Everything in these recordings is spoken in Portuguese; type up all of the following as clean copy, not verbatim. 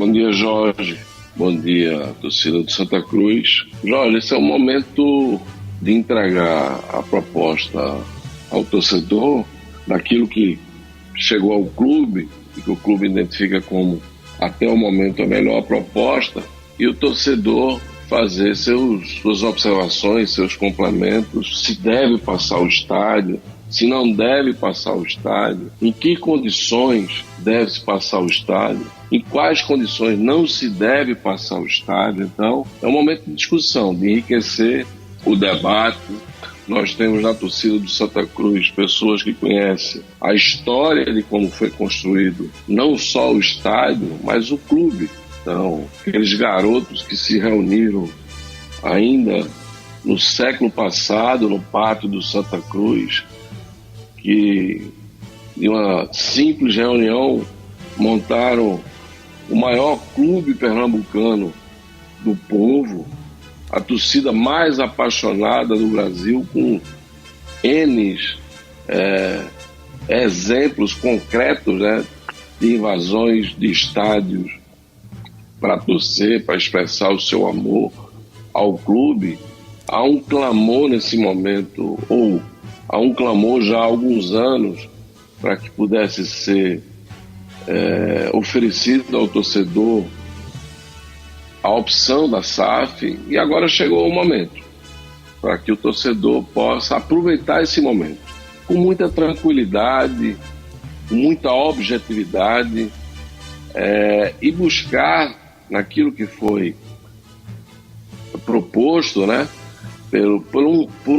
Bom dia, Jorge. Bom dia, torcida do Santa Cruz. Jorge, esse é o momento de entregar a proposta ao torcedor daquilo que chegou ao clube e que o clube identifica como, até o momento, a melhor proposta, e o torcedor fazer suas observações, seus complementos, se deve passar o estádio, se não deve passar o estádio, em que condições deve-se passar o estádio, em quais condições não se deve passar o estádio. Então, é um momento de discussão, de enriquecer o debate. Nós temos na torcida do Santa Cruz pessoas que conhecem a história de como foi construído não só o estádio, mas o clube. Então, aqueles garotos que se reuniram ainda no século passado, no pátio do Santa Cruz, que de uma simples reunião montaram o maior clube pernambucano do povo, a torcida mais apaixonada do Brasil, com N exemplos concretos, né, de invasões de estádios para torcer, para expressar o seu amor ao clube. Há um clamor nesse momento, ou há um clamor já há alguns anos, para que pudesse ser oferecido ao torcedor a opção da SAF, e agora chegou o momento para que o torcedor possa aproveitar esse momento com muita tranquilidade, com muita objetividade, e buscar naquilo que foi proposto, né, por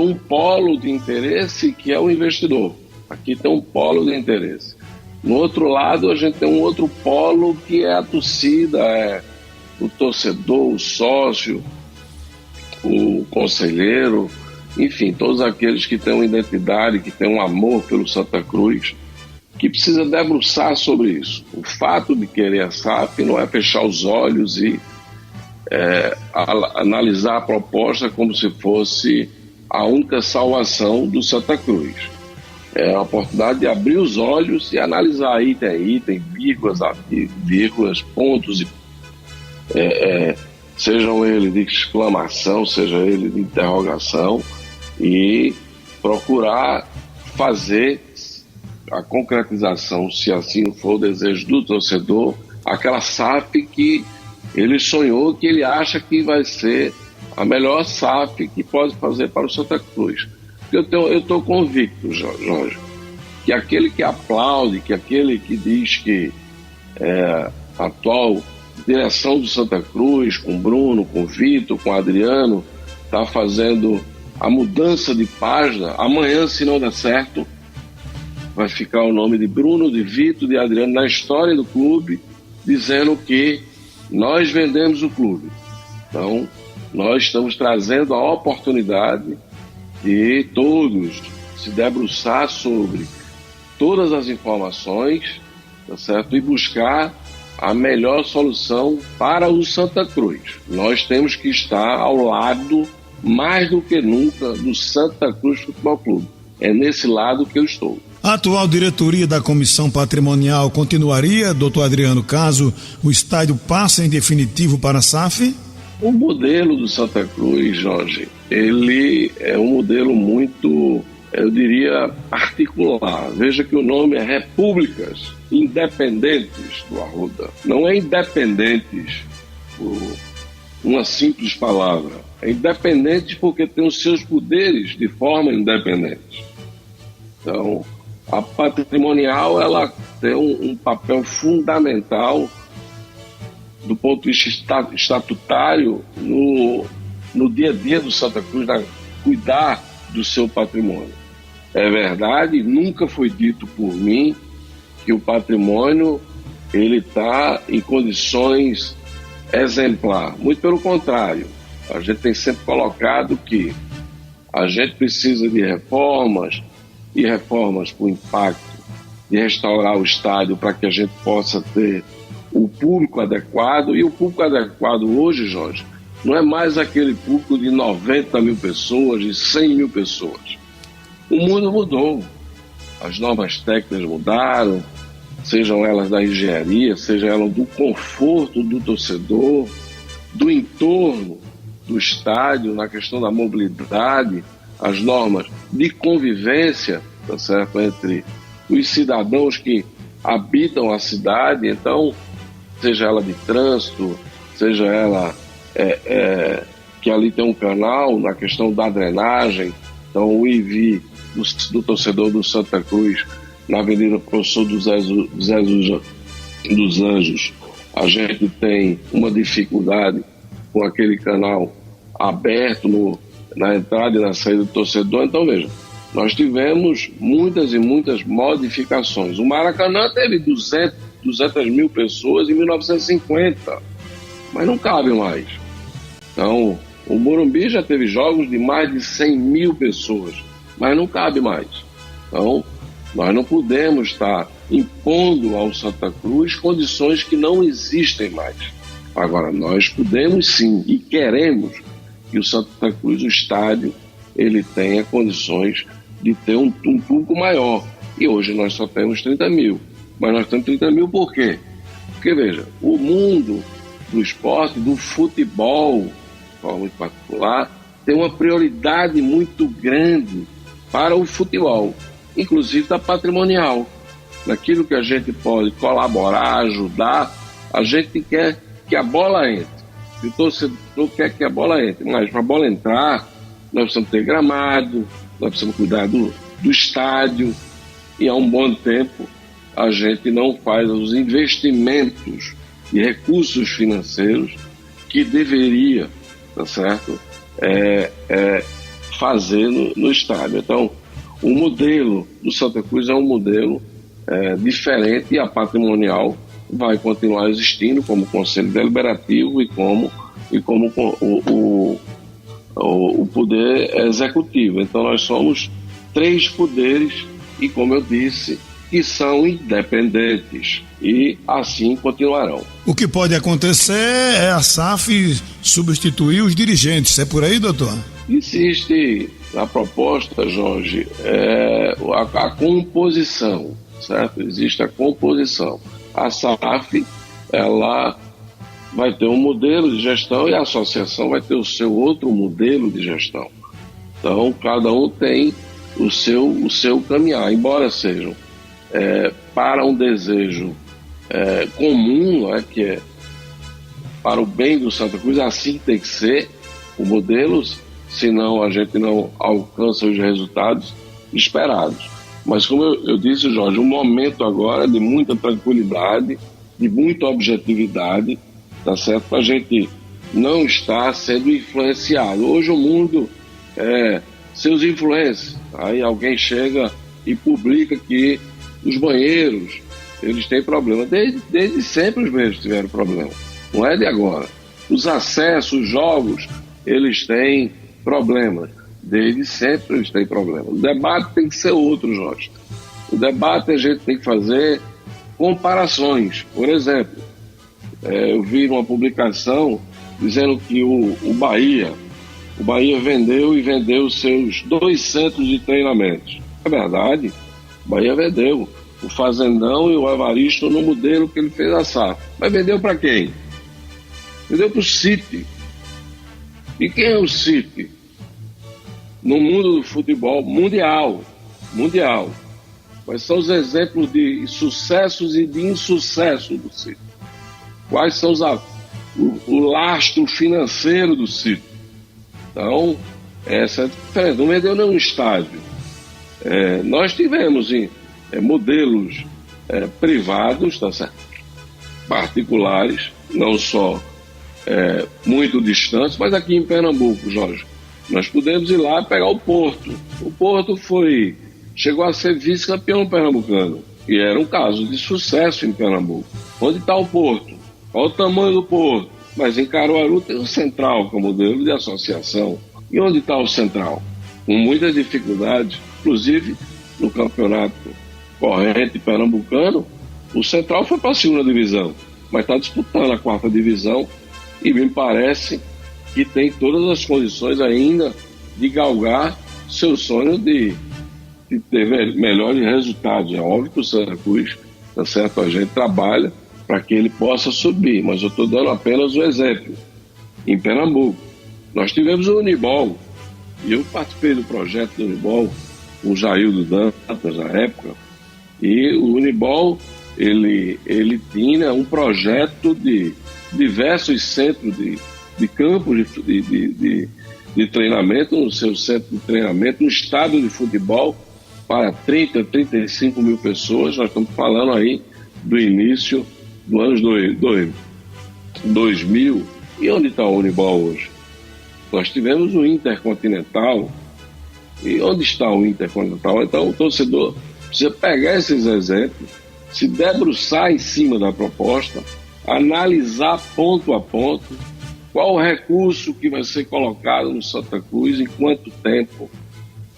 um polo de interesse que é o investidor. Aqui tem um polo de interesse. No outro lado, a gente tem um outro polo que é a torcida, o torcedor, o sócio, o conselheiro, enfim, todos aqueles que têm uma identidade, que têm um amor pelo Santa Cruz, que precisa debruçar sobre isso. O fato de querer a SAF não é fechar os olhos e analisar a proposta como se fosse a única salvação do Santa Cruz. É a oportunidade de abrir os olhos e analisar item a item, vírgulas, pontos, sejam eles de exclamação, seja ele de interrogação, e procurar fazer a concretização, se assim for o desejo do torcedor, aquela SAF que ele sonhou, que ele acha que vai ser a melhor SAF que pode fazer para o Santa Cruz. Eu estou convicto, Jorge, que aquele que aplaude, que aquele que diz que a atual direção do Santa Cruz, com Bruno, com Vitor, com Adriano, está fazendo a mudança de página, amanhã, se não der certo, vai ficar o nome de Bruno, de Vitor, de Adriano na história do clube, dizendo que nós vendemos o clube. Então, nós estamos trazendo a oportunidade de todos se debruçar sobre todas as informações, tá certo? E buscar a melhor solução para o Santa Cruz. Nós temos que estar ao lado, mais do que nunca, do Santa Cruz Futebol Clube. É nesse lado que eu estou. A atual diretoria da Comissão Patrimonial continuaria, doutor Adriano, caso o estádio passe em definitivo para a SAF? O modelo do Santa Cruz, Jorge, ele é um modelo muito, eu diria, particular. Veja que o nome é Repúblicas Independentes do Arruda. Não é independentes por uma simples palavra. É independentes porque tem os seus poderes de forma independente. Então, a patrimonial, ela tem um papel fundamental do ponto de vista estatutário no dia a dia do Santa Cruz, cuidar do seu patrimônio. É verdade, nunca foi dito por mim que o patrimônio ele está em condições exemplar. Muito pelo contrário, a gente tem sempre colocado que a gente precisa de reformas, e reformas com impacto de restaurar o estádio para que a gente possa ter o público adequado. E o público adequado hoje, Jorge, não é mais aquele público de 90 mil pessoas, de 100 mil pessoas. O mundo mudou, as novas técnicas mudaram, sejam elas da engenharia, sejam elas do conforto do torcedor, do entorno do estádio, na questão da mobilidade, as normas de convivência, tá certo, entre os cidadãos que habitam a cidade. Então, seja ela de trânsito, seja ela que ali tem um canal na questão da drenagem. Então, o IV do torcedor do Santa Cruz, na Avenida Professor José dos Anjos, a gente tem uma dificuldade com aquele canal aberto na entrada e na saída do torcedor. Então, veja, nós tivemos muitas e muitas modificações. O Maracanã teve 200 mil pessoas em 1950, mas não cabe mais. Então, o Morumbi já teve jogos de mais de 100 mil pessoas, mas não cabe mais. Então, nós não podemos estar impondo ao Santa Cruz condições que não existem mais. Agora, nós podemos sim e queremos que o Santa Cruz, o estádio, ele tenha condições de ter um público maior. E hoje nós só temos 30 mil. Mas nós temos 30 mil por quê? Porque, veja, o mundo do esporte, do futebol, de forma muito particular, tem uma prioridade muito grande para o futebol, inclusive da patrimonial. Naquilo que a gente pode colaborar, ajudar, a gente quer que a bola entre. Se o torcedor quer que a bola entre, mas para a bola entrar, nós precisamos ter gramado, nós precisamos cuidar do estádio, e há um bom tempo a gente não faz os investimentos de recursos financeiros que deveria, tá certo, fazer no estádio. Então, o modelo do Santa Cruz é um modelo diferente, e a patrimonial vai continuar existindo como conselho deliberativo e como o poder executivo. Então nós somos 3 poderes e, como eu disse, que são independentes, e assim continuarão. O que pode acontecer é a SAF substituir os dirigentes, é por aí, doutor? Existe na proposta, Jorge, a composição, certo? Existe a composição. A SAF, ela vai ter um modelo de gestão e a associação vai ter o seu outro modelo de gestão. Então, cada um tem o seu caminhar, embora sejam para um desejo comum, não é? Que é para o bem do Santa Cruz. Assim tem que ser o modelo, senão a gente não alcança os resultados esperados. Mas, como eu disse, Jorge, um momento agora de muita tranquilidade, de muita objetividade, tá certo? Para a gente não estar sendo influenciado. Hoje o mundo seus influencers. Aí alguém chega e publica que os banheiros, eles têm problema. Desde sempre os banheiros tiveram problema. Não é de agora. Os acessos, os jogos, eles têm problemas. Desde sempre eles têm problema. O debate tem que ser outro, Jorge. O debate a gente tem que fazer comparações. Por exemplo, eu vi uma publicação dizendo que o Bahia vendeu seus 2 centros de treinamentos. É verdade, o Bahia vendeu. O Fazendão e o Evaristo no modelo que ele fez a SAF. Mas vendeu para quem? Vendeu para o City. E quem é o City? No mundo do futebol mundial. Quais são os exemplos de sucessos e de insucesso do City? Quais são o lastro financeiro do City? Então, essa é a diferença. Não vendeu nenhum estádio. Nós tivemos modelos privados, tá certo? Particulares, não só muito distantes, mas aqui em Pernambuco, Jorge, nós pudemos ir lá pegar o Porto. O Porto chegou a ser vice-campeão pernambucano, e era um caso de sucesso em Pernambuco. Onde está o Porto? Qual o tamanho do Porto? Mas em Caruaru tem o Central como modelo de associação. E onde está o Central? Com muitas dificuldades, inclusive no campeonato corrente pernambucano, o Central foi para a 2ª divisão, mas está disputando a 4ª divisão, e me parece que tem todas as condições ainda de galgar seu sonho de ter melhores resultados. É óbvio que o Santa Cruz tá certo? A gente trabalha para que ele possa subir, mas eu estou dando apenas um exemplo. Em Pernambuco, nós tivemos o Unibol, e eu participei do projeto do Unibol, com o Jaildo Dantas na época, e o Unibol, ele tinha um projeto de diversos centros de campos de treinamento, no seu centro de treinamento, no estádio de futebol, para 30, 35 mil pessoas. Nós estamos falando aí do início do ano 2000. E onde está o Unibol hoje? Nós tivemos o Intercontinental. E onde está o Intercontinental? Então o torcedor precisa pegar esses exemplos, se debruçar em cima da proposta, analisar ponto a ponto qual o recurso que vai ser colocado no Santa Cruz, em quanto tempo.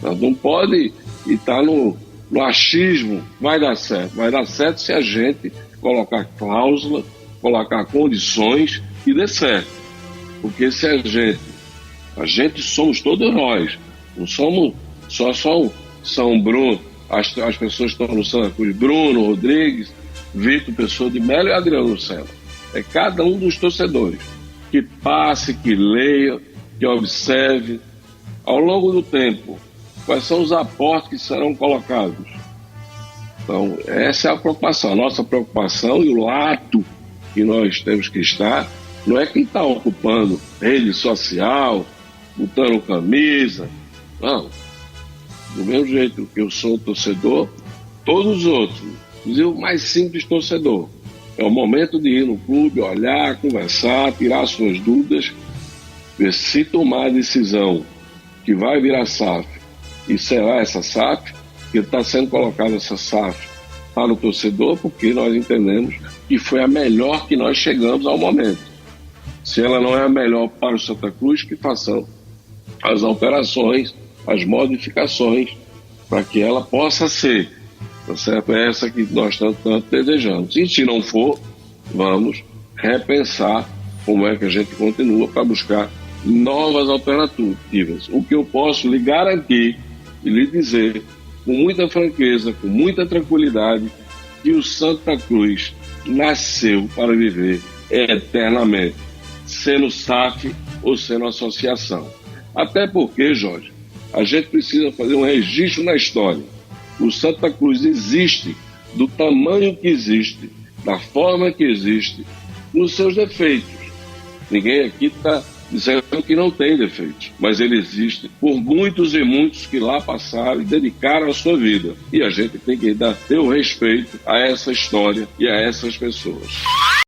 Nós não pode estar no achismo, vai dar certo se a gente colocar cláusula, colocar condições e dê certo. Porque se a gente somos todos nós, não somos só São Bruno, as pessoas que estão no Santa Cruz, Bruno, Rodrigues, Vitor Pessoa de Melo e Adriano Lucena. É cada um dos torcedores que passe, que leia, que observe ao longo do tempo quais são os aportes que serão colocados. Então, essa é a preocupação. A nossa preocupação e o lado que nós temos que estar não é quem está ocupando rede social, botando camisa. Não. Do mesmo jeito que eu sou torcedor, todos os outros, inclusive o mais simples torcedor. É o momento de ir no clube, olhar, conversar, tirar suas dúvidas, ver se tomar a decisão que vai virar SAF e será essa SAF, que está sendo colocada essa SAF para o torcedor, porque nós entendemos que foi a melhor que nós chegamos ao momento. Se ela não é a melhor para o Santa Cruz, que façam as alterações, as modificações, para que ela possa ser, tá certo? É essa que nós tanto desejamos. E se não for, vamos repensar como é que a gente continua para buscar novas alternativas. O que eu posso lhe garantir e lhe dizer, com muita franqueza, com muita tranquilidade, que o Santa Cruz nasceu para viver eternamente, sendo SAF ou sendo associação. Até porque, Jorge, a gente precisa fazer um registro na história. O Santa Cruz existe do tamanho que existe, da forma que existe, nos seus defeitos. Ninguém aqui está dizendo que não tem defeitos, mas ele existe por muitos e muitos que lá passaram e dedicaram a sua vida. E a gente tem que ter o respeito a essa história e a essas pessoas.